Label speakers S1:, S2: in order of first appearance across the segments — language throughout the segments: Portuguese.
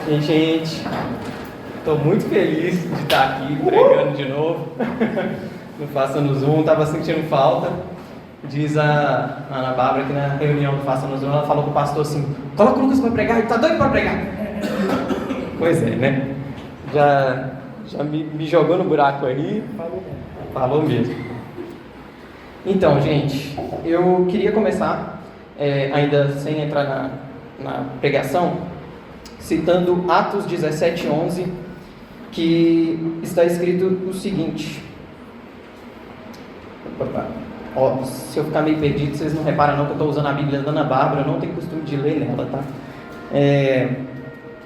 S1: E, gente, estou muito feliz de estar aqui pregando de novo. No Faça no Zoom, estava sentindo falta. Diz a Ana Bárbara que na reunião do Faça no Zoom, ela falou com o pastor assim: coloca o Lucas para pregar, ele está doido para pregar. Pois é, né? Já me jogou no buraco aí. Falou mesmo. Então, gente, eu queria começar, ainda sem entrar na pregação, citando Atos 17:11, que está escrito o seguinte. Ó, se eu ficar meio perdido, vocês não reparam não que eu estou usando a Bíblia da Ana Bárbara, eu não tenho costume de ler nela, tá?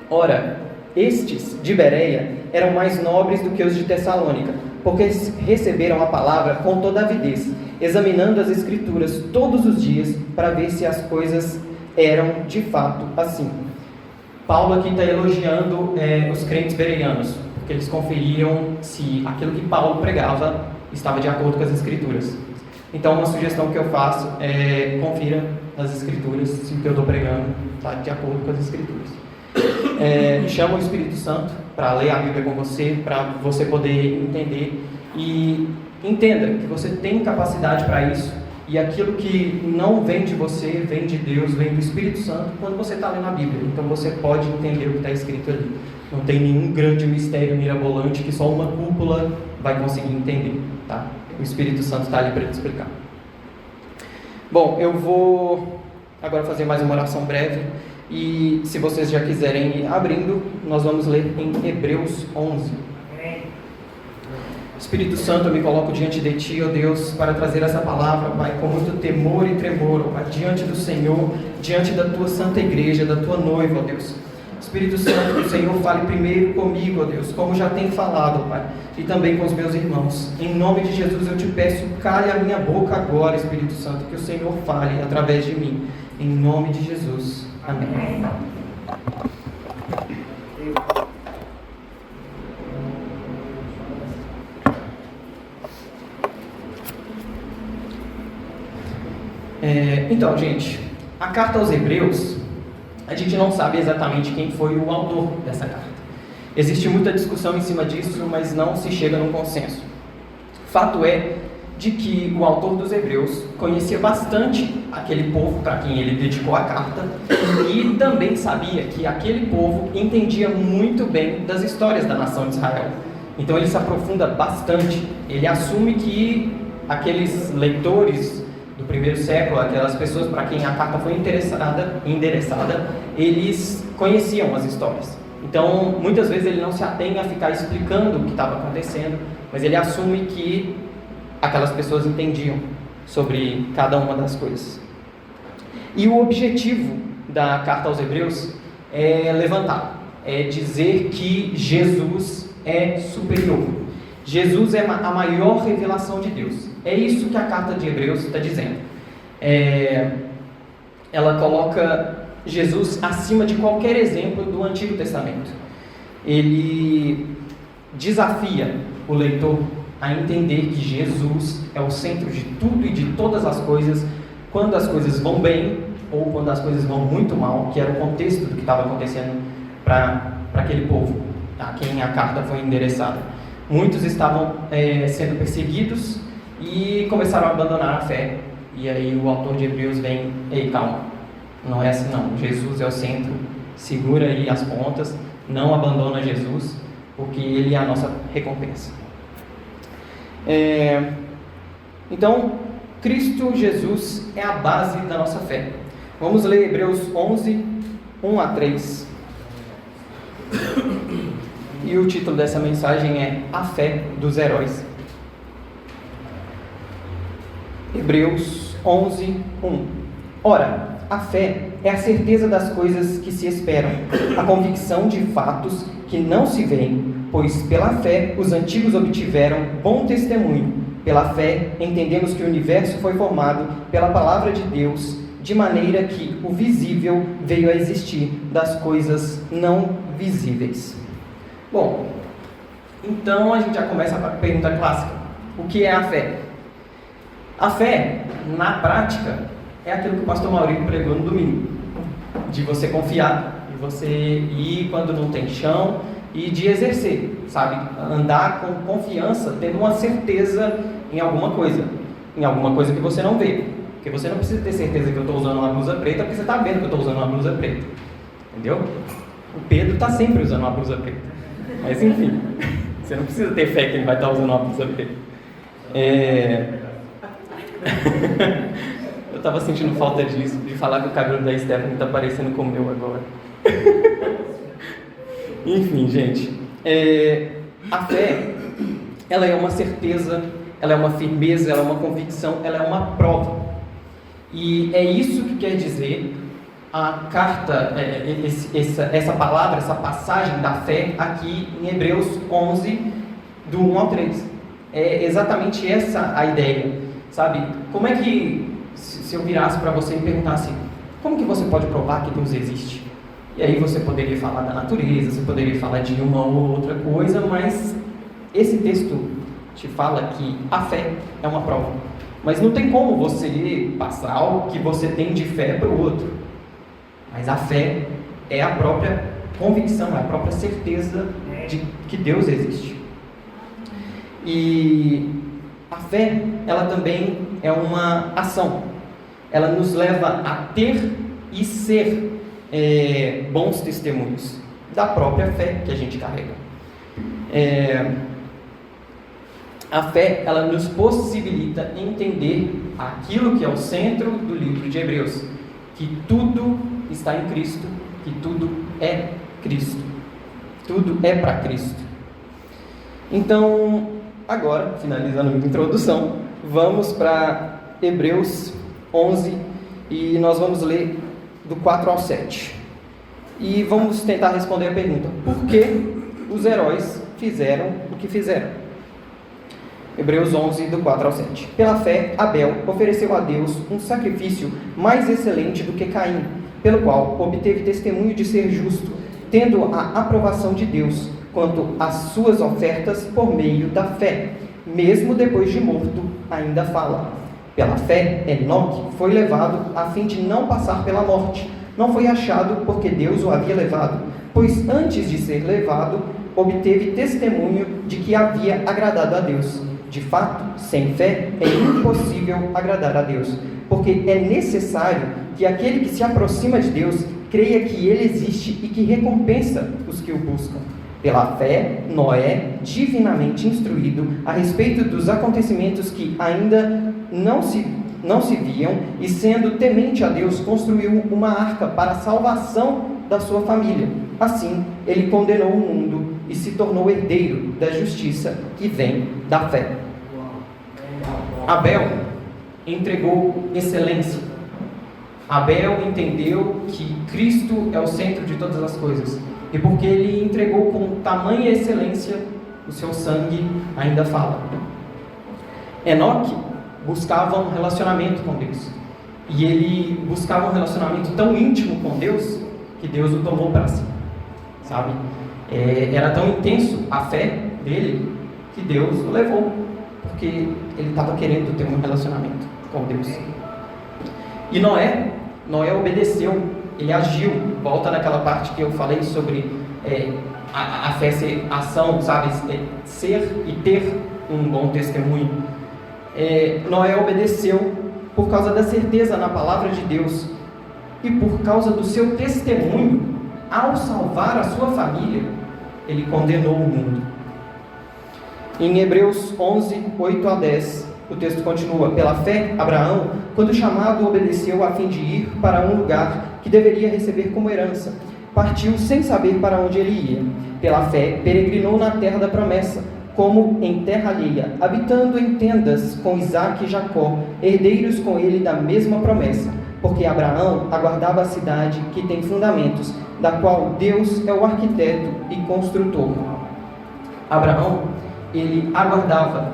S1: Ora, estes de Bereia eram mais nobres do que os de Tessalônica, porque receberam a palavra com toda avidez, examinando as Escrituras todos os dias para ver se as coisas eram de fato assim. Paulo aqui está elogiando os crentes bereianos, porque eles conferiam se aquilo que Paulo pregava estava de acordo com as Escrituras. Então, uma sugestão que eu faço é confira nas Escrituras se o que eu estou pregando está de acordo com as Escrituras. Chama o Espírito Santo para ler a Bíblia com você, para você poder entender, e entenda que você tem capacidade para isso, e aquilo que não vem de você, vem de Deus, vem do Espírito Santo quando você está lendo a Bíblia. Então você pode entender o que está escrito ali. Não tem nenhum grande mistério mirabolante que só uma cúpula vai conseguir entender, tá? O Espírito Santo está ali para te explicar. Bom, eu vou agora fazer mais uma oração breve. E se vocês já quiserem ir abrindo, nós vamos ler em Hebreus 11. Espírito Santo, eu me coloco diante de Ti, ó Deus, para trazer essa palavra, Pai, com muito temor e tremor, ó Pai, diante do Senhor, diante da Tua santa igreja, da Tua noiva, ó Deus. Espírito Santo, que o Senhor fale primeiro comigo, ó Deus, como já tem falado, ó Pai, e também com os meus irmãos. Em nome de Jesus eu te peço, cale a minha boca agora, Espírito Santo, que o Senhor fale através de mim. Em nome de Jesus. Amém. Então, gente, a carta aos Hebreus, a gente não sabe exatamente quem foi o autor dessa carta. Existe muita discussão em cima disso, mas não se chega num consenso. Fato é de que o autor dos Hebreus conhecia bastante aquele povo para quem ele dedicou a carta, e também sabia que aquele povo entendia muito bem das histórias da nação de Israel. Então ele se aprofunda bastante. Ele assume que aqueles leitores do primeiro século, aquelas pessoas para quem a carta foi endereçada, eles conheciam as histórias. Então, muitas vezes ele não se atém a ficar explicando o que estava acontecendo, mas ele assume que aquelas pessoas entendiam sobre cada uma das coisas. E o objetivo da carta aos Hebreus é levantar, é dizer que Jesus é superior. Jesus é a maior revelação de Deus. É isso que a carta de Hebreus está dizendo. Ela coloca Jesus acima de qualquer exemplo do Antigo Testamento. Ele desafia o leitor a entender que Jesus é o centro de tudo e de todas as coisas, quando as coisas vão bem ou quando as coisas vão muito mal, que era o contexto do que estava acontecendo para aquele povo a quem a carta foi endereçada. Muitos estavam sendo perseguidos e começaram a abandonar a fé. E aí o autor de Hebreus vem: ei, calma, não é assim não, Jesus é o centro, segura aí as pontas, não abandona Jesus, porque Ele é a nossa recompensa. Então, Cristo Jesus é a base da nossa fé. Vamos ler Hebreus 11, 1-3. E o título dessa mensagem é A Fé dos Heróis. Hebreus 11, 1. Ora, a fé é a certeza das coisas que se esperam, a convicção de fatos que não se veem, pois pela fé os antigos obtiveram bom testemunho. Pela fé entendemos que o universo foi formado pela palavra de Deus, de maneira que o visível veio a existir das coisas não visíveis. Bom, então a gente já começa a pergunta clássica: o que é a fé? A fé, na prática, é aquilo que o pastor Maurício pregou no domingo, de você confiar e você ir quando não tem chão e de exercer, sabe? Andar com confiança, tendo uma certeza em alguma coisa que você não vê. Porque você não precisa ter certeza que eu estou usando uma blusa preta, porque você está vendo que eu estou usando uma blusa preta. Entendeu? O Pedro está sempre usando uma blusa preta. Mas enfim, você não precisa ter fé que ele vai estar usando uma blusa preta. Eu estava sentindo falta disso, de falar que o cabelo da Stephanie está parecendo com o meu agora. Enfim, gente, a fé, ela é uma certeza, ela é uma firmeza, ela é uma convicção, ela é uma prova. E é isso que quer dizer a carta, essa palavra, essa passagem da fé aqui em Hebreus 11, do 1 ao 3. É exatamente essa a ideia, sabe? Como é que, se eu virasse para você e perguntasse, como que você pode provar que Deus existe? E aí você poderia falar da natureza, você poderia falar de uma ou outra coisa, mas esse texto te fala que a fé é uma prova. Mas não tem como você passar o que você tem de fé para o outro. Mas a fé é a própria convicção, é a própria certeza de que Deus existe. E a fé, ela também é uma ação. Ela nos leva a ter e ser bons testemunhos da própria fé que a gente carrega. A fé, ela nos possibilita entender aquilo que é o centro do livro de Hebreus, que tudo está em Cristo, que tudo é Cristo, tudo é para Cristo. Então, agora, finalizando a minha introdução, vamos para Hebreus 11 e nós vamos ler do 4 ao 7. E vamos tentar responder a pergunta: por que os heróis fizeram o que fizeram? Hebreus 11, do 4 ao 7. Pela fé, Abel ofereceu a Deus um sacrifício mais excelente do que Caim, pelo qual obteve testemunho de ser justo, tendo a aprovação de Deus quanto às suas ofertas por meio da fé. Mesmo depois de morto, ainda fala. Pela fé, Enoque foi levado a fim de não passar pela morte. Não foi achado porque Deus o havia levado, pois antes de ser levado, obteve testemunho de que havia agradado a Deus. De fato, sem fé é impossível agradar a Deus, porque é necessário que aquele que se aproxima de Deus creia que Ele existe e que recompensa os que o buscam. Pela fé, Noé, divinamente instruído a respeito dos acontecimentos que ainda não se viam, e sendo temente a Deus, construiu uma arca para a salvação da sua família. Assim, ele condenou o mundo e se tornou herdeiro da justiça que vem da fé. Abel entregou excelência. Abel entendeu que Cristo é o centro de todas as coisas. E porque ele entregou com tamanha excelência, o seu sangue ainda fala. Enoque buscava um relacionamento com Deus. E ele buscava um relacionamento tão íntimo com Deus, que Deus o tomou para si. Sabe? Era tão intenso a fé dele, que Deus o levou. Porque ele estava querendo ter um relacionamento com Deus. E Noé obedeceu, ele agiu. Volta naquela parte que eu falei sobre a fé ser ação, sabe? Ser e ter um bom testemunho. Noé obedeceu por causa da certeza na palavra de Deus e por causa do seu testemunho. Ao salvar a sua família, ele condenou o mundo. Em Hebreus 11, 8 a 10, o texto continua: pela fé, Abraão, quando chamado, obedeceu a fim de ir para um lugar que deveria receber como herança. Partiu sem saber para onde ele ia. Pela fé, peregrinou na terra da promessa, como em terra alheia, habitando em tendas com Isaque e Jacó, herdeiros com ele da mesma promessa, porque Abraão aguardava a cidade que tem fundamentos, da qual Deus é o arquiteto e construtor. Abraão, ele aguardava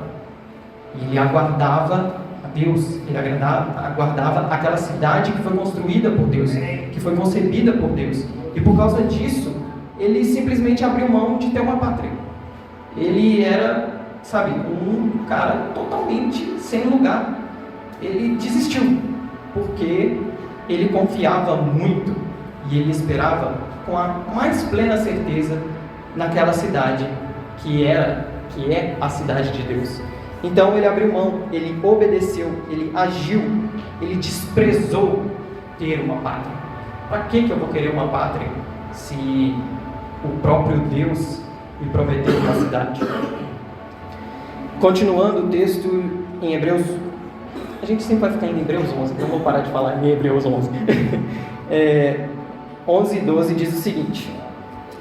S1: a Deus, ele aguardava aquela cidade que foi construída por Deus, que foi concebida por Deus, e por causa disso, ele simplesmente abriu mão de ter uma pátria. Ele era, sabe, um cara totalmente sem lugar. Ele desistiu, porque ele confiava muito e ele esperava com a mais plena certeza naquela cidade que é a cidade de Deus. Então ele abriu mão, ele obedeceu, ele agiu, ele desprezou ter uma pátria. Para que eu vou querer uma pátria se o próprio Deus me prometeu uma cidade? Continuando o texto em Hebreus, a gente sempre vai ficar em Hebreus 11, não vou parar de falar em Hebreus 11. 11 e 12 diz o seguinte: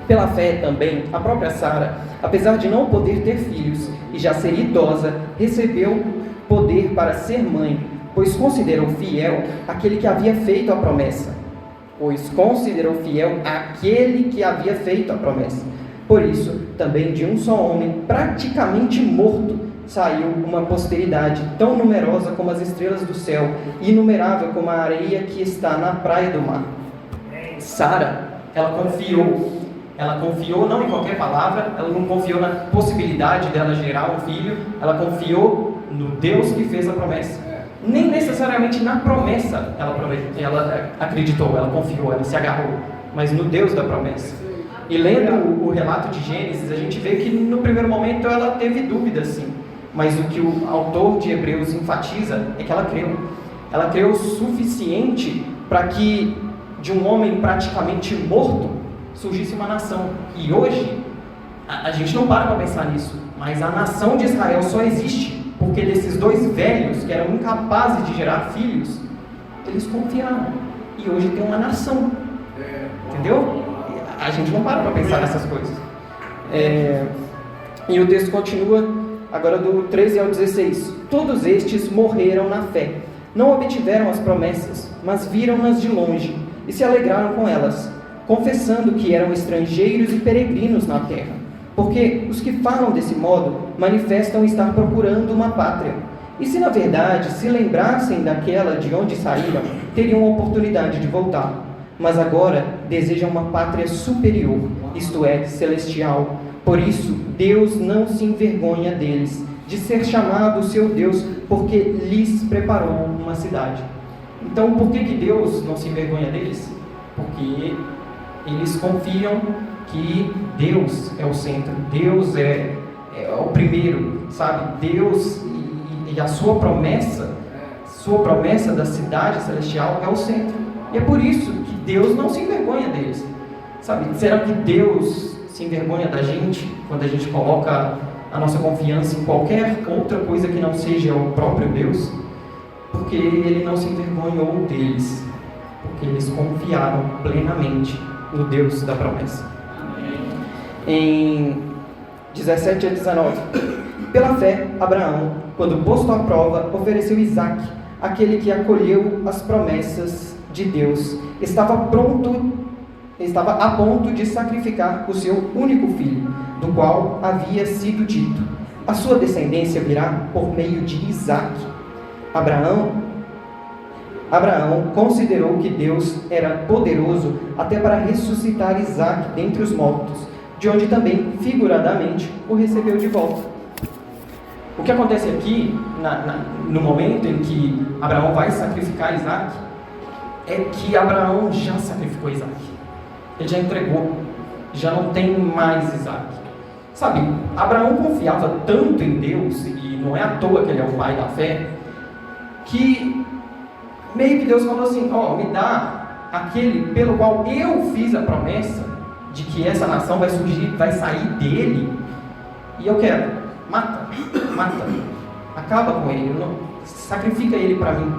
S1: pela fé também, a própria Sara, apesar de não poder ter filhos e já ser idosa, recebeu poder para ser mãe, pois considerou fiel aquele que havia feito a promessa. Por isso, também de um só homem, praticamente morto, saiu uma posteridade tão numerosa como as estrelas do céu, e inumerável como a areia que está na praia do mar. Sara, ela confiou não em qualquer palavra, ela não confiou na possibilidade dela gerar um filho, ela confiou no Deus que fez a promessa. Nem necessariamente na promessa ela acreditou, ela confiou, ela se agarrou, mas no Deus da promessa. E lendo o relato de Gênesis, a gente vê que no primeiro momento ela teve dúvidas, sim, mas o que o autor de Hebreus enfatiza é que ela creu. Ela creu o suficiente para que de um homem praticamente morto surgisse uma nação. E hoje, a gente não para pensar nisso, mas a nação de Israel só existe porque desses dois velhos que eram incapazes de gerar filhos, eles confiaram. E hoje tem uma nação. Entendeu? A gente não para pensar nessas coisas. E o texto continua, agora do 13 ao 16. Todos estes morreram na fé. Não obtiveram as promessas, mas viram-nas de longe e se alegraram com elas, confessando que eram estrangeiros e peregrinos na terra. Porque os que falam desse modo manifestam estar procurando uma pátria. E se na verdade se lembrassem daquela de onde saíram, teriam a oportunidade de voltar. Mas agora desejam uma pátria superior, isto é, celestial. Por isso, Deus não se envergonha deles, de ser chamado seu Deus, porque lhes preparou uma cidade. Então, por que Deus não se envergonha deles? Porque eles confiam que Deus é o centro, Deus é o primeiro, sabe? Deus e a sua promessa da cidade celestial é o centro. E é por isso que Deus não se envergonha deles, sabe? Será que Deus se envergonha da gente quando a gente coloca a nossa confiança em qualquer outra coisa que não seja o próprio Deus? Porque Ele não se envergonhou deles, porque eles confiaram plenamente no Deus da promessa. Em 17 a 19, pela fé, Abraão, quando posto à prova, ofereceu Isaque, aquele que acolheu as promessas de Deus, estava a ponto de sacrificar o seu único filho, do qual havia sido dito: a sua descendência virá por meio de Isaque. Abraão considerou que Deus era poderoso até para ressuscitar Isaque dentre os mortos, de onde também, figuradamente, o recebeu de volta. O que acontece aqui, no momento em que Abraão vai sacrificar Isaque, é que Abraão já sacrificou Isaque. Ele já entregou, já não tem mais Isaque. Sabe, Abraão confiava tanto em Deus, e não é à toa que ele é o pai da fé, que meio que Deus falou assim: me dá aquele pelo qual eu fiz a promessa de que essa nação vai surgir, vai sair dele, e eu quero, mata, acaba com ele, sacrifica ele para mim.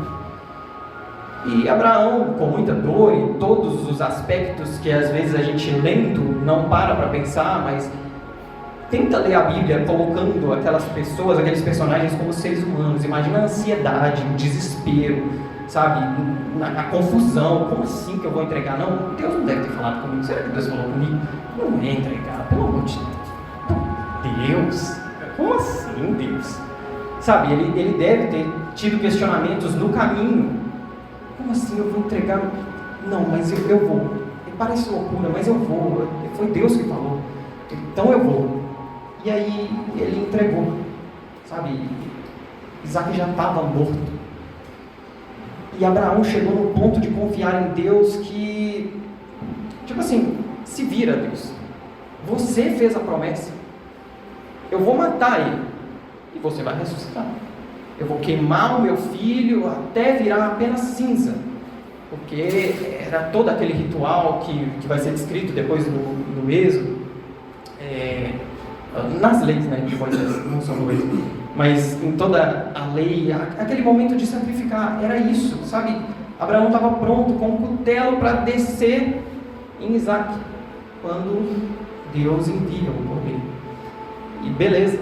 S1: E Abraão, com muita dor e todos os aspectos que às vezes a gente lendo não para pensar, mas tenta ler a Bíblia colocando aquelas pessoas, aqueles personagens como seres humanos. Imagina a ansiedade, o desespero, sabe? A confusão. Como assim que eu vou entregar? Não, Deus não deve ter falado comigo. Será que Deus falou comigo? Não é entregar, pelo amor de Deus. Como assim, Deus? Sabe, ele deve ter tido questionamentos no caminho. Como assim eu vou entregar? Não, mas eu vou. Parece loucura, mas eu vou. Foi Deus que falou. Então eu vou. E aí ele entregou, sabe? Isaque já estava morto. E Abraão chegou no ponto de confiar em Deus que, tipo assim, se vira, Deus. Você fez a promessa. Eu vou matar ele e você vai ressuscitar. Eu vou queimar o meu filho até virar apenas cinza. Porque era todo aquele ritual que vai ser descrito depois no Êxodo, nas leis, né, de Moisés, não só no Êxodo, mas em toda a lei, aquele momento de sacrificar, era isso, sabe? Abraão estava pronto com o cutelo para descer em Isaac, quando Deus envia o cordeiro. E beleza,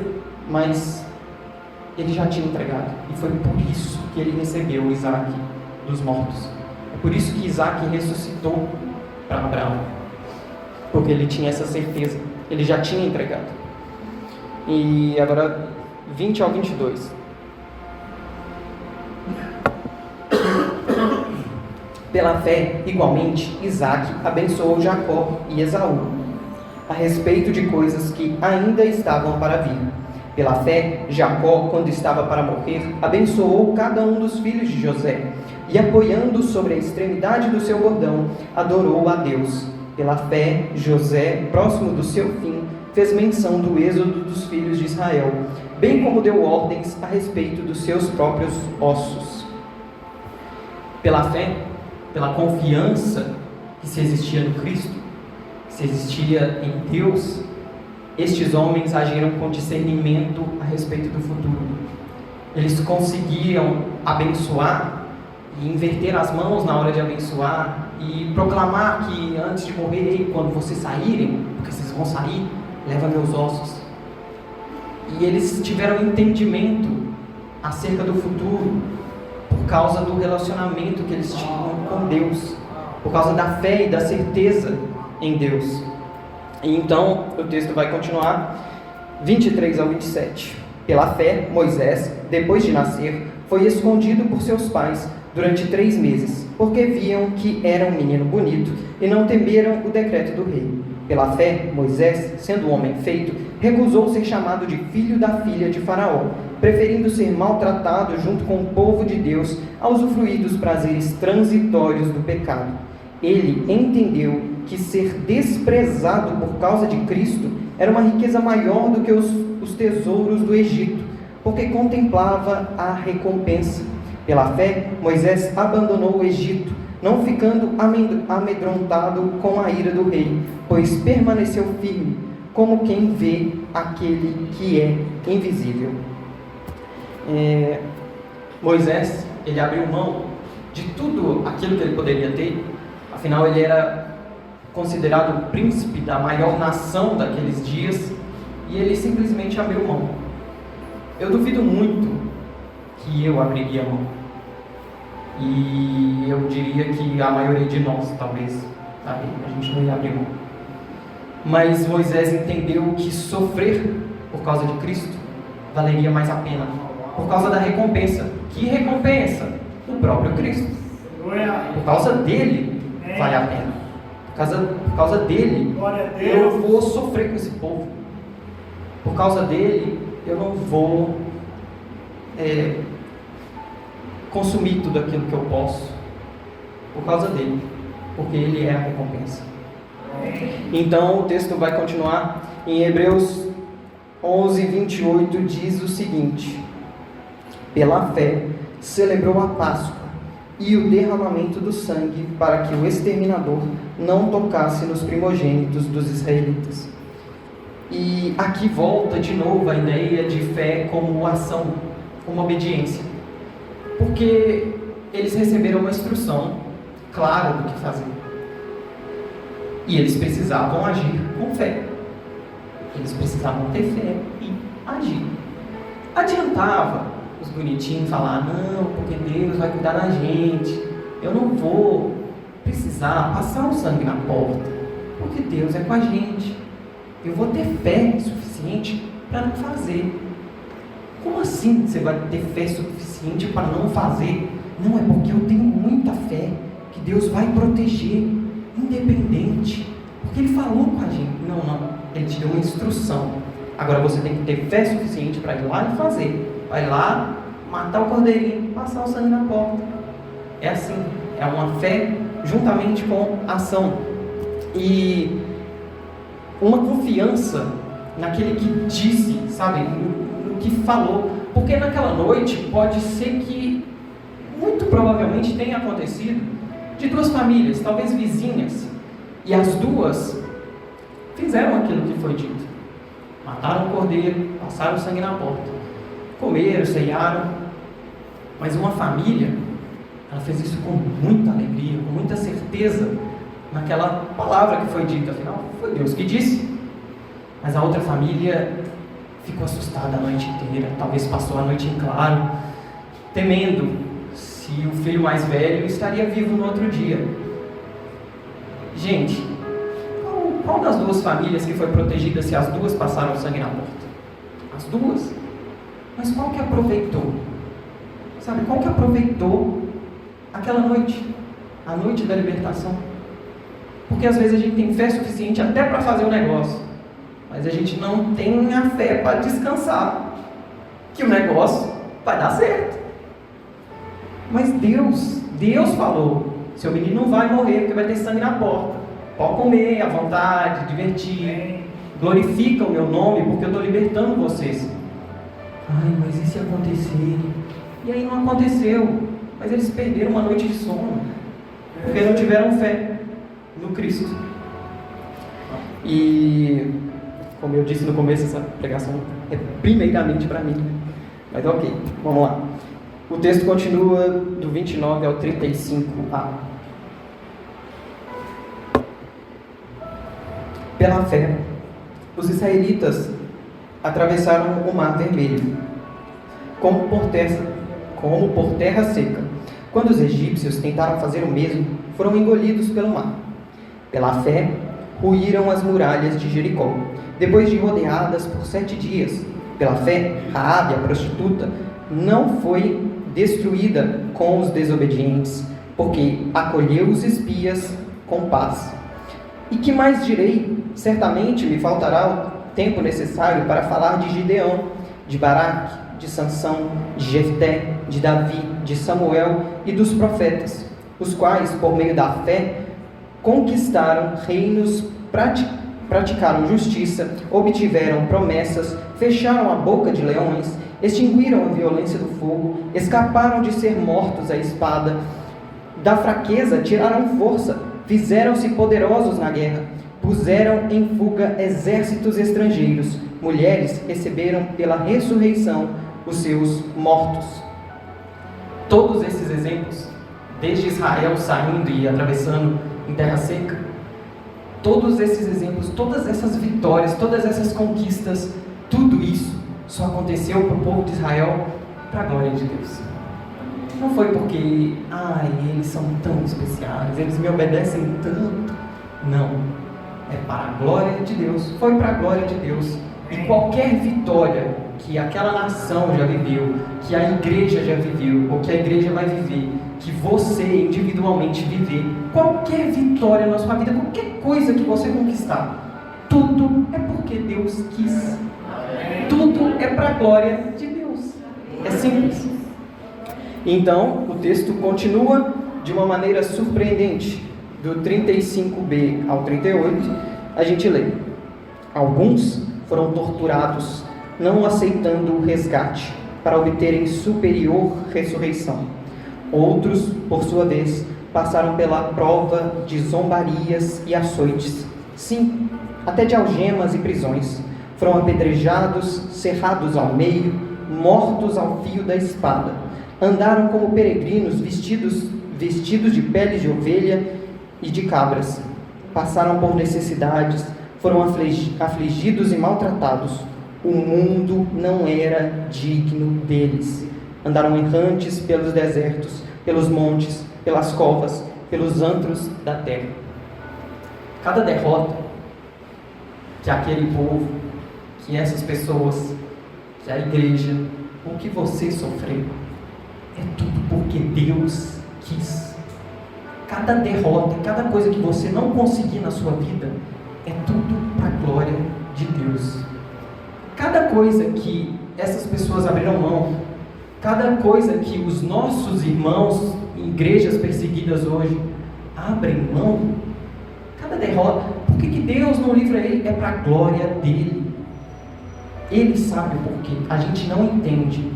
S1: mas ele já tinha entregado, e foi por isso que ele recebeu Isaac dos mortos. É por isso que Isaac ressuscitou para Abraão, porque ele tinha essa certeza, ele já tinha entregado. E agora 20 ao 22. Pela fé, igualmente, Isaac abençoou Jacó e Esaú a respeito de coisas que ainda estavam para vir. Pela fé, Jacó, quando estava para morrer, abençoou cada um dos filhos de José, e apoiando sobre a extremidade do seu bordão, adorou a Deus. Pela fé, José, próximo do seu fim, fez menção do êxodo dos filhos de Israel, bem como deu ordens a respeito dos seus próprios ossos. Pela fé, pela confiança que se existia no Cristo, que se existia em Deus, estes homens agiram com discernimento a respeito do futuro. Eles conseguiam abençoar e inverter as mãos na hora de abençoar e proclamar que antes de morrer, quando vocês saírem, porque vocês vão sair, leva meus ossos. E eles tiveram entendimento acerca do futuro por causa do relacionamento que eles tinham com Deus, por causa da fé e da certeza em Deus. E então o texto vai continuar, 23 ao 27. Pela fé, Moisés, depois de nascer, foi escondido por seus pais durante 3 meses, porque viam que era um menino bonito e não temeram o decreto do rei. Pela fé, Moisés, sendo homem feito, recusou ser chamado de filho da filha de Faraó, preferindo ser maltratado junto com o povo de Deus a usufruir dos prazeres transitórios do pecado. Ele entendeu que ser desprezado por causa de Cristo era uma riqueza maior do que os tesouros do Egito, porque contemplava a recompensa. Pela fé, Moisés abandonou o Egito, não ficando amedrontado com a ira do rei, pois permaneceu firme, como quem vê aquele que é invisível. Moisés, ele abriu mão de tudo aquilo que ele poderia ter, afinal ele era considerado o príncipe da maior nação daqueles dias, e ele simplesmente abriu mão. Eu duvido muito que eu abriria mão, e eu diria que a maioria de nós, talvez, sabe? A gente não ia abrir mão. Mas Moisés entendeu que sofrer por causa de Cristo valeria mais a pena, por causa da recompensa. Que recompensa? O próprio Cristo. Por causa dele vale a pena. Por causa dele eu vou sofrer com esse povo. Por causa dele eu não vou consumir tudo aquilo que eu posso. Por causa dele, porque ele é a recompensa. Então o texto vai continuar em Hebreus 11, 28, diz o seguinte: pela fé celebrou a Páscoa e o derramamento do sangue, para que o exterminador não tocasse nos primogênitos dos israelitas. E aqui volta de novo a ideia de fé como ação, como obediência, porque eles receberam uma instrução clara do que fazer, e eles precisavam agir com fé. Eles precisavam ter fé e agir. Adiantava os bonitinhos falar: não, porque Deus vai cuidar da gente, eu não vou precisar passar o sangue na porta, porque Deus é com a gente, eu vou ter fé suficiente para não fazer. Como assim você vai ter fé suficiente para não fazer? Não, é porque eu tenho muita fé que Deus vai proteger, independente, porque Ele falou com a gente. Não, Ele te deu uma instrução. Agora você tem que ter fé suficiente para ir lá e fazer. Vai lá, matar o cordeirinho, passar o sangue na porta. É assim, é uma fé juntamente com ação. E uma confiança naquele que disse, sabe, no que falou. Porque naquela noite pode ser que, muito provavelmente tenha acontecido, de duas famílias, talvez vizinhas, e as duas fizeram aquilo que foi dito. Mataram o cordeiro, passaram o sangue na porta, comeram, ceiaram, mas uma família, ela fez isso com muita alegria, com muita certeza, naquela palavra que foi dita, afinal, foi Deus que disse. Mas a outra família ficou assustada a noite inteira, talvez passou a noite em claro, temendo se o filho mais velho estaria vivo no outro dia. Gente, qual das duas famílias que foi protegida se as duas passaram sangue na porta? As duas? Mas qual que aproveitou? Sabe, qual que aproveitou aquela noite? A noite da libertação? Porque às vezes a gente tem fé suficiente até para fazer o negócio, mas a gente não tem a fé para descansar que o negócio vai dar certo. Mas Deus falou: seu menino não vai morrer porque vai ter sangue na porta. Pode comer à vontade, divertir, glorifica o meu nome porque eu estou libertando vocês. Ai, mas e se acontecer? E aí não aconteceu, mas eles perderam uma noite de sono porque não tiveram fé no Cristo. E como eu disse no começo, essa pregação é primeiramente para mim, mas ok, vamos lá. O texto continua do 29 ao 35a. Pela fé, os israelitas atravessaram o Mar Vermelho, como por terra seca. Quando os egípcios tentaram fazer o mesmo, foram engolidos pelo mar. Pela fé, ruíram as muralhas de Jericó, depois de rodeadas por 7 dias. Pela fé, Raabe, a prostituta, não foi destruída com os desobedientes, porque acolheu os espias com paz. E que mais direi? Certamente me faltará o tempo necessário para falar de Gideão, de Baraque, de Sansão, de Jefté, de Davi, de Samuel e dos profetas, os quais, por meio da fé, conquistaram reinos, praticaram justiça, obtiveram promessas, fecharam a boca de leões, extinguiram a violência do fogo, escaparam de ser mortos à espada, da fraqueza tiraram força, fizeram-se poderosos na guerra, puseram em fuga exércitos estrangeiros, mulheres receberam pela ressurreição os seus mortos. Todos esses exemplos, desde Israel saindo e atravessando em terra seca, todos esses exemplos, todas essas vitórias, todas essas conquistas, tudo isso só aconteceu para o povo de Israel para a glória de Deus. Não foi porque, eles são tão especiais, eles me obedecem tanto. Não, é para a glória de Deus, foi para a glória de Deus. E qualquer vitória que aquela nação já viveu, que a igreja já viveu, ou que a igreja vai viver, que você individualmente viver, qualquer vitória na sua vida, qualquer coisa que você conquistar, tudo é porque Deus quis. Tudo é para a glória de Deus. É simples. Então, o texto continua de uma maneira surpreendente. Do 35b ao 38, a gente lê: alguns foram torturados, não aceitando o resgate, para obterem superior ressurreição. Outros, por sua vez, passaram pela prova de zombarias e açoites. Sim, até de algemas e prisões. Foram apedrejados, cerrados ao meio, mortos ao fio da espada. Andaram como peregrinos vestidos de peles de ovelha e de cabras. Passaram por necessidades, foram afligidos e maltratados. O mundo não era digno deles. Andaram errantes pelos desertos, pelos montes, pelas covas, pelos antros da terra. Cada derrota que aquele povo, que essas pessoas, que a igreja, o que você sofreu, é tudo porque Deus quis. Cada derrota, cada coisa que você não conseguir na sua vida, é tudo para a glória de Deus. Cada coisa que essas pessoas abriram mão, cada coisa que os nossos irmãos em igrejas perseguidas hoje abrem mão, cada derrota, porque que Deus não livra ele? É para a glória dele. Ele sabe o porquê. A gente não entende.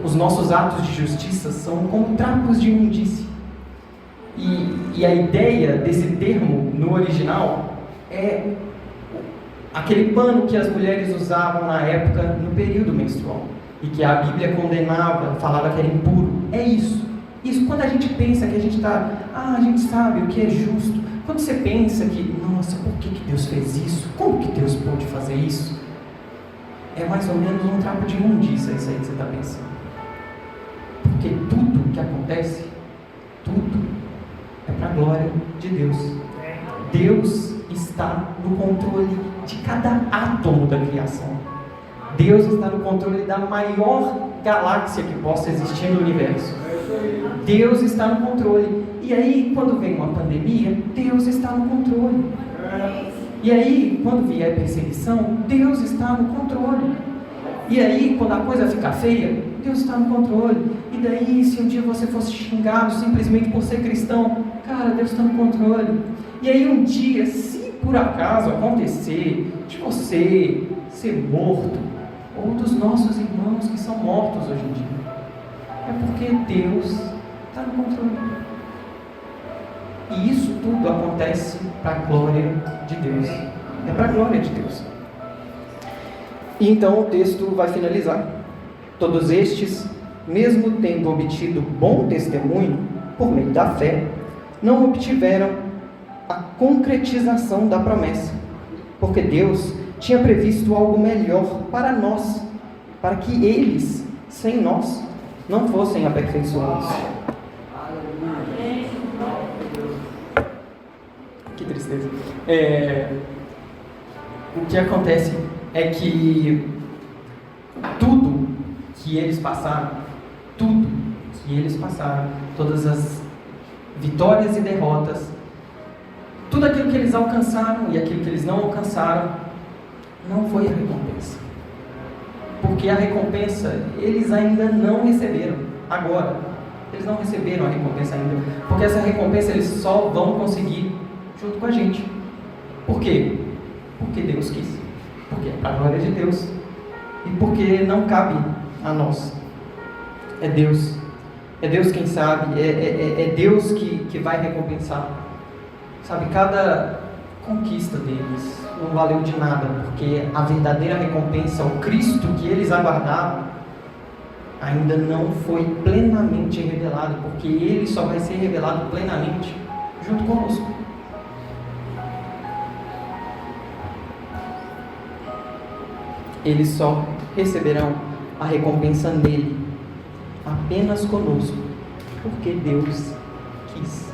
S1: Os nossos atos de justiça são como trapos de imundície. E a ideia desse termo no original é aquele pano que as mulheres usavam na época no período menstrual e que a Bíblia condenava, falava que era impuro. É isso. Isso quando a gente pensa que a gente está, a gente sabe o que é justo. Quando você pensa que, nossa, por que Deus fez isso? Como que Deus pôde fazer isso? É mais ou menos um trapo de imundícia isso aí que você está pensando. Porque tudo que acontece, tudo é para a glória de Deus. Deus está no controle de cada átomo da criação. Deus está no controle da maior galáxia que possa existir no universo. Deus está no controle. E aí, quando vem uma pandemia, Deus está no controle. E aí, quando vier perseguição, Deus está no controle. E aí, quando a coisa ficar feia, Deus está no controle. E daí, se um dia você fosse xingado simplesmente por ser cristão, cara, Deus está no controle. E aí, um dia, se por acaso acontecer de você ser morto, ou dos nossos irmãos que são mortos hoje em dia, é porque Deus está no controle. E isso tudo acontece para a glória de Deus. É para a glória de Deus. E então o texto vai finalizar. Todos estes, mesmo tendo obtido bom testemunho por meio da fé, não obtiveram a concretização da promessa, porque Deus tinha previsto algo melhor para nós, para que eles, sem nós, não fossem aperfeiçoados. Que tristeza. O que acontece é que tudo que eles passaram, todas as vitórias e derrotas, tudo aquilo que eles alcançaram e aquilo que eles não alcançaram, não foi a recompensa. Porque a recompensa eles ainda não receberam. Agora, eles não receberam a recompensa ainda. Porque essa recompensa eles só vão conseguir junto com a gente. Por quê? Porque Deus quis. Porque é para a glória de Deus. E porque não cabe a nós. É Deus. É Deus quem sabe. É Deus que vai recompensar. Sabe, cada conquista deles não valeu de nada, porque a verdadeira recompensa, o Cristo que eles aguardavam, ainda não foi plenamente revelado, porque ele só vai ser revelado plenamente junto conosco. Eles só receberão a recompensa nele, apenas conosco, porque Deus quis.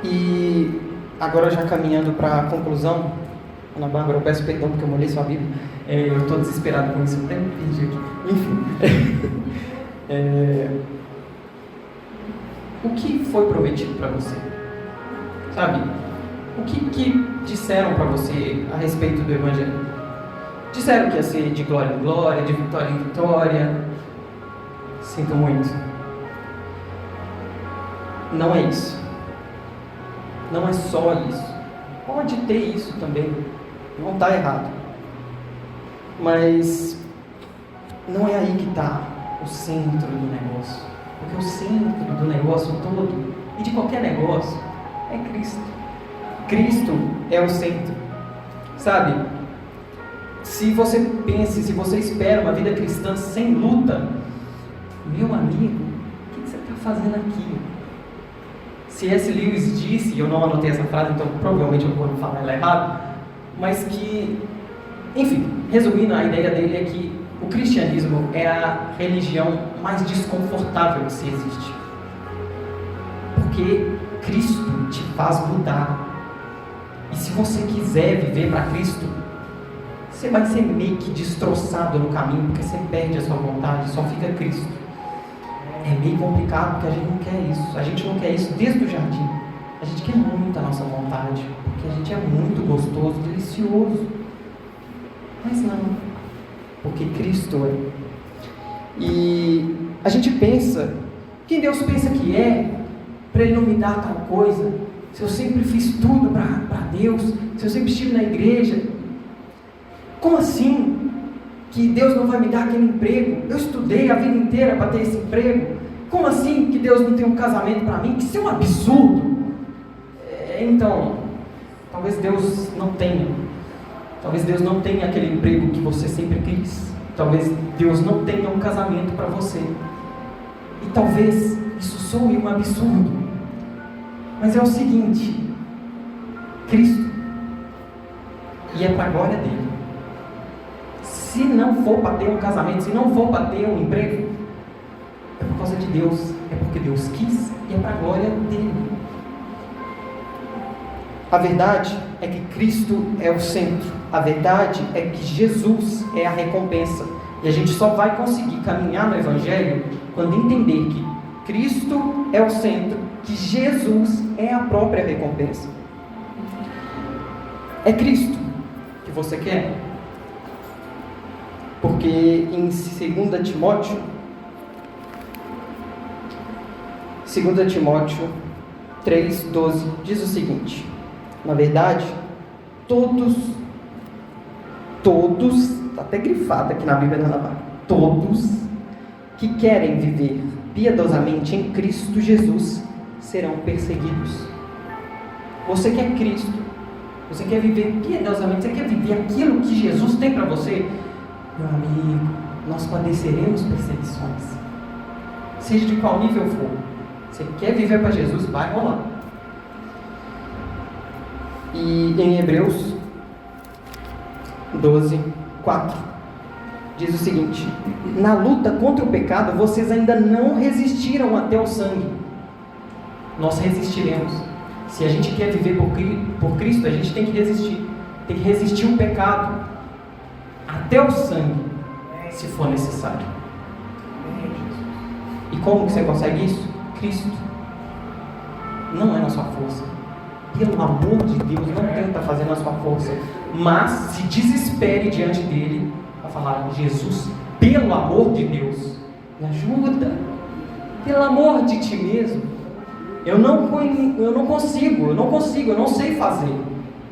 S1: E agora, já caminhando para a conclusão, Ana Bárbara, eu peço perdão porque eu molhei sua Bíblia. Eu estou desesperado com isso, eu até me perdi aqui. Enfim. O que foi prometido para você? Sabe? O que disseram para você a respeito do Evangelho? Disseram que ia ser de glória em glória, de vitória em vitória. Sinto muito. Não é isso. Não é só isso. Pode ter isso também. Não está errado. Mas não é aí que está o centro do negócio. Porque o centro do negócio todo, e de qualquer negócio, é Cristo. Cristo é o centro. Sabe? Se você pensa, se você espera uma vida cristã sem luta, meu amigo, o que você está fazendo aqui? C.S. Lewis disse, eu não anotei essa frase, então provavelmente eu vou falar ela errado, mas que, enfim, resumindo, a ideia dele é que o cristianismo é a religião mais desconfortável que se existe. Porque Cristo te faz mudar. E se você quiser viver para Cristo, você vai ser meio que destroçado no caminho, porque você perde a sua vontade, só fica Cristo. É meio complicado, porque a gente não quer isso. A gente não quer isso desde o jardim. A gente quer muito a nossa vontade, porque a gente é muito gostoso, delicioso. Mas não, porque Cristo é. E a gente pensa, quem Deus pensa que é, para Ele não me dar tal coisa? se eu sempre fiz tudo para Deus, se eu sempre estive na igreja, como assim que Deus não vai me dar aquele emprego? Eu estudei a vida inteira para ter esse emprego. Como assim que Deus não tem um casamento para mim? Isso é um absurdo. Então, talvez Deus não tenha. Talvez Deus não tenha aquele emprego que você sempre quis. Talvez Deus não tenha um casamento para você. E talvez isso soe um absurdo. Mas é o seguinte: Cristo, e é para a glória dele. Se não for para ter um casamento, se não for para ter um emprego, é por causa de Deus, é porque Deus quis e é para a glória dele. A verdade é que Cristo é o centro. A verdade é que Jesus é a recompensa. E a gente só vai conseguir caminhar no Evangelho quando entender que Cristo é o centro, que Jesus é a própria recompensa. É Cristo que você quer? Porque em 2 Timóteo 3,12 diz o seguinte: na verdade, todos, está até grifado aqui na Bíblia da Navarra, todos que querem viver piedosamente em Cristo Jesus serão perseguidos. Você quer Cristo, você quer viver piedosamente, você quer viver aquilo que Jesus tem para você? Meu amigo, nós padeceremos perseguições, seja de qual nível for. Você quer viver para Jesus? Vai rolar. E em Hebreus 12:4 diz o seguinte: na luta contra o pecado, vocês ainda não resistiram até o sangue. Nós resistiremos. Se a gente quer viver por Cristo, a gente tem que resistir. Tem que resistir o pecado até o sangue, se for necessário. E como que você consegue isso? Cristo. Não é na sua força. Pelo amor de Deus, não tenta fazer na sua força, mas se desespere diante dele para falar: Jesus, pelo amor de Deus, me ajuda, pelo amor de ti mesmo. Eu não consigo, eu não sei fazer,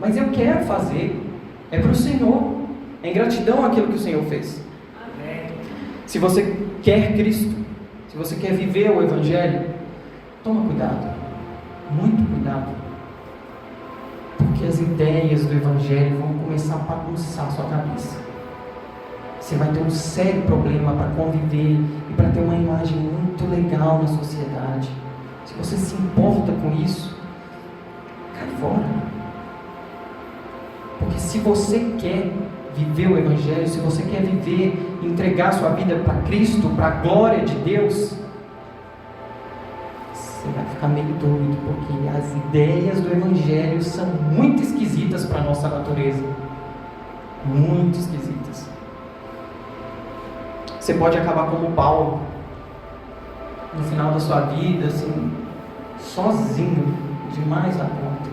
S1: mas eu quero fazer. É para o Senhor, é em gratidão àquilo que o Senhor fez. Se você quer Cristo, se você quer viver o Evangelho, toma cuidado, muito cuidado, porque as ideias do Evangelho vão começar a bagunçar a sua cabeça. Você vai ter um sério problema para conviver e para ter uma imagem muito legal na sociedade. Se você se importa com isso, cai fora. Porque se você quer viver o Evangelho, se você quer viver, entregar sua vida para Cristo, para a glória de Deus, você vai ficar meio doido, porque as ideias do Evangelho são muito esquisitas para a nossa natureza. Muito esquisitas. Você pode acabar como Paulo, no final da sua vida, assim, sozinho, demais da conta,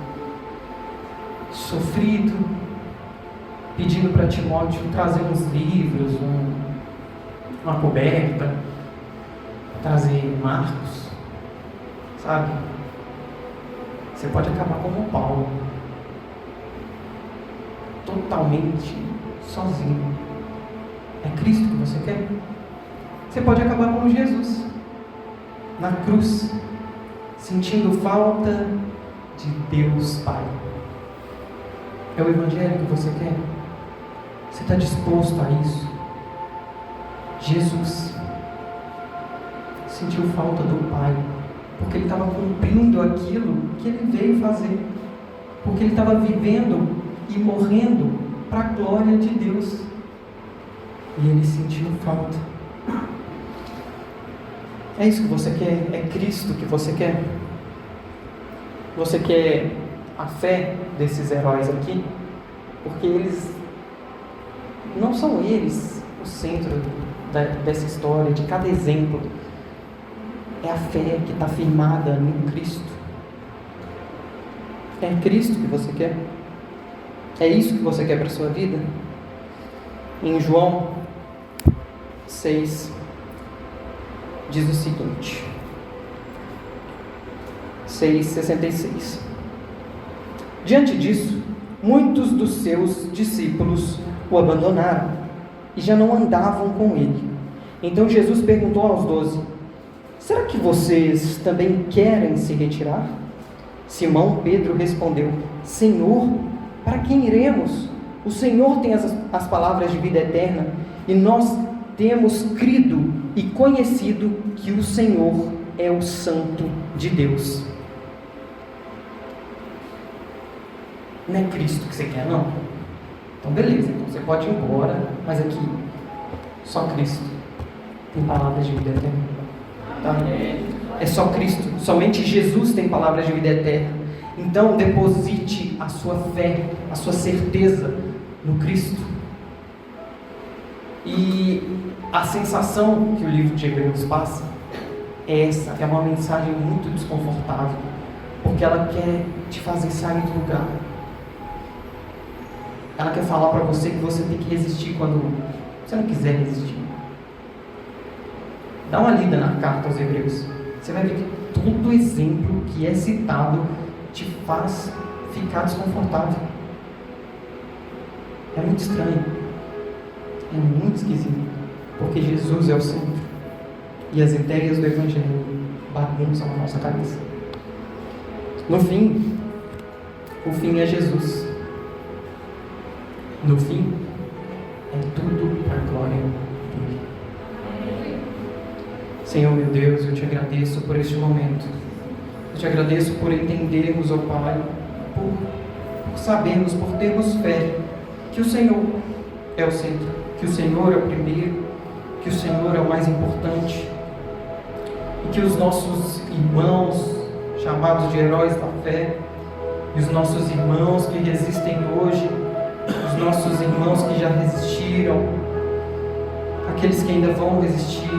S1: sofrido, pedindo para Timóteo trazer uns livros, uma coberta, trazer Marcos, sabe? Você pode acabar como Paulo, totalmente sozinho. É Cristo que você quer? Você pode acabar como Jesus, na cruz, sentindo falta de Deus Pai. É o Evangelho que você quer? Você está disposto a isso? Jesus sentiu falta do Pai, porque ele estava cumprindo aquilo que ele veio fazer, porque ele estava vivendo e morrendo para a glória de Deus, e ele sentiu falta. É isso que você quer? É Cristo que você quer? Você quer a fé desses heróis aqui? Porque eles não são eles o centro dessa história, de cada exemplo. É a fé que está firmada em Cristo. É Cristo que você quer? É isso que você quer para a sua vida? Em João 6, diz o seguinte, 6,66: Diante disso, muitos dos seus discípulos o abandonaram e já não andavam com ele. Então Jesus perguntou aos 12: será que vocês também querem se retirar? Simão Pedro respondeu: Senhor, para quem iremos? O Senhor tem as palavras de vida eterna, e nós temos crido e conhecido que o Senhor é o Santo de Deus. Não é Cristo que você quer, não? Então beleza, então você pode ir embora, mas aqui, só Cristo tem palavras de vida eterna. Tá? É só Cristo, somente Jesus tem palavras de vida eterna. Então deposite a sua fé, a sua certeza no Cristo. E a sensação que o livro de Hebreus passa é essa, é uma mensagem muito desconfortável, porque ela quer te fazer sair do lugar. Ela quer falar para você que você tem que resistir quando você não quiser resistir. Dá uma lida na carta aos Hebreus. Você vai ver que todo exemplo que é citado te faz ficar desconfortável. É muito estranho. É muito esquisito. Porque Jesus é o centro. E as ideias do Evangelho bagunçam a nossa cabeça. No fim, o fim é Jesus. No fim, é tudo para a glória dele. Senhor meu Deus, eu te agradeço por este momento. Eu te agradeço por entendermos, ó Pai, por sabermos, por termos fé que o Senhor é o centro, que o Senhor é o primeiro, que o Senhor é o mais importante, e que os nossos irmãos, chamados de heróis da fé, e os nossos irmãos que resistem hoje, os nossos irmãos que já resistiram, aqueles que ainda vão resistir,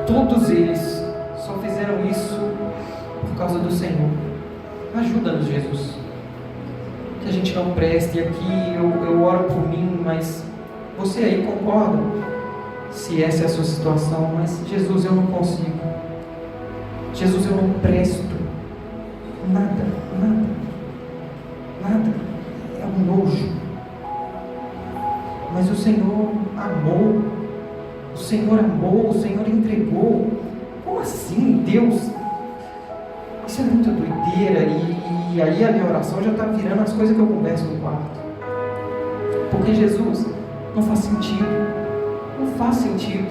S1: todos eles só fizeram isso por causa do Senhor. Ajuda-nos, Jesus. Que a gente não preste. E aqui eu oro por mim, mas você aí concorda, se essa é a sua situação. Mas Jesus, eu não consigo. Jesus, eu não presto. Nada. É um nojo. Mas o Senhor amou. O Senhor entregou. Como assim, Deus? Isso é muita doideira. E aí a minha oração já está virando as coisas que eu converso no quarto. Porque Jesus, não faz sentido. Não faz sentido.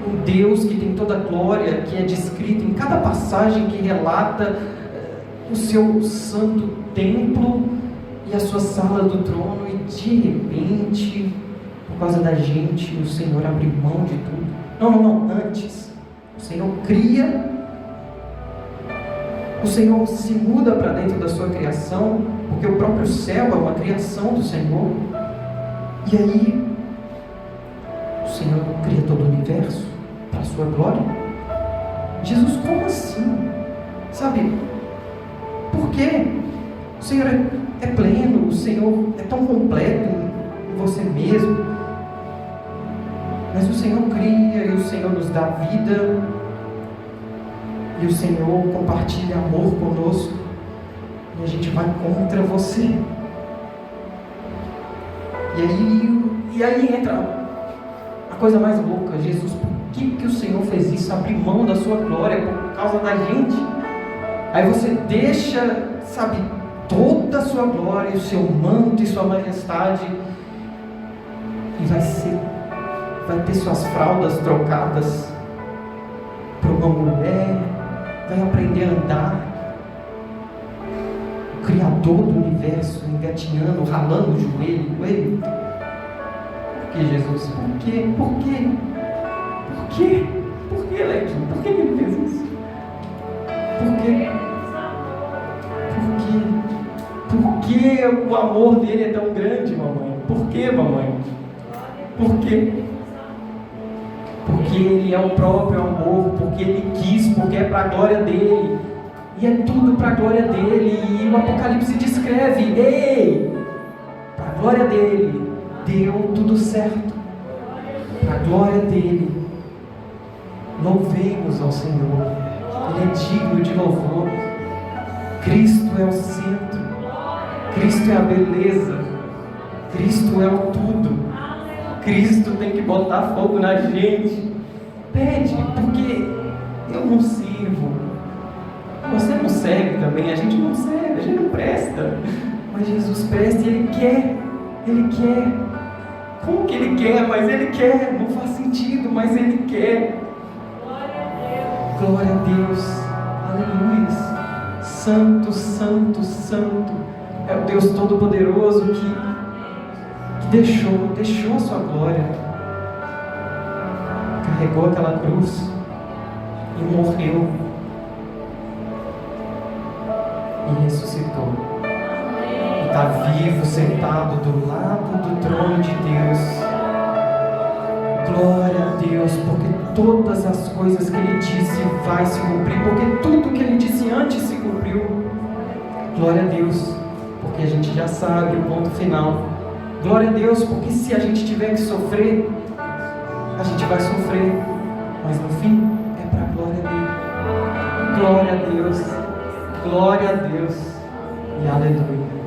S1: Um Deus que tem toda a glória, que é descrito em cada passagem que relata o seu santo templo e a sua sala do trono, e de repente, por causa da gente, o Senhor abre mão de tudo. Não, antes, o Senhor cria, o Senhor se muda para dentro da sua criação, porque o próprio céu é uma criação do Senhor, e aí, o Senhor cria todo o universo para a sua glória. Jesus, como assim? Sabe, por quê? O Senhor é pleno, o Senhor é tão completo em você mesmo, mas o Senhor cria, e o Senhor nos dá vida, e o Senhor compartilha amor conosco, e a gente vai contra você. E aí entra a coisa mais louca. Jesus, por que o Senhor fez isso? Abrir mão da sua glória por causa da gente? Aí você deixa, sabe, toda a sua glória, o seu manto e sua majestade, e vai ter suas fraldas trocadas por uma mulher, vai aprender a andar. O Criador do universo engatinhando, ralando o joelho com ele. Por que, Jesus? Por quê? Por que, Lequinho? Por que ele fez isso? Por quê? Por que o amor dele é tão grande, mamãe? Por que, mamãe? Por quê? Porque ele é o próprio amor, porque ele quis, porque é para a glória dele. E é tudo para a glória dele. E o Apocalipse descreve: ei, para a glória dele, deu tudo certo. Para a glória dele. Louvemos ao Senhor. Ele é digno de louvor. Cristo é o centro. Cristo é a beleza. Cristo é o tudo. Cristo tem que botar fogo na gente. Pede, porque eu não sirvo. Você não serve também, a gente não serve, a gente não presta. Mas Jesus presta e Ele quer. Ele quer. Como que Ele quer? Mas Ele quer. Não faz sentido, mas Ele quer. Glória a Deus. Aleluia. Santo, santo, santo. É o Deus Todo-Poderoso que deixou a sua glória, carregou aquela cruz e morreu e ressuscitou e está vivo, sentado do lado do trono de Deus. Glória a Deus, porque todas as coisas que Ele disse vai se cumprir, porque tudo que Ele disse antes se cumpriu. Glória a Deus, porque a gente já sabe o ponto final. Glória a Deus, porque se a gente tiver que sofrer, a gente vai sofrer, mas no fim é para a glória dele. Glória a Deus, glória a Deus e aleluia.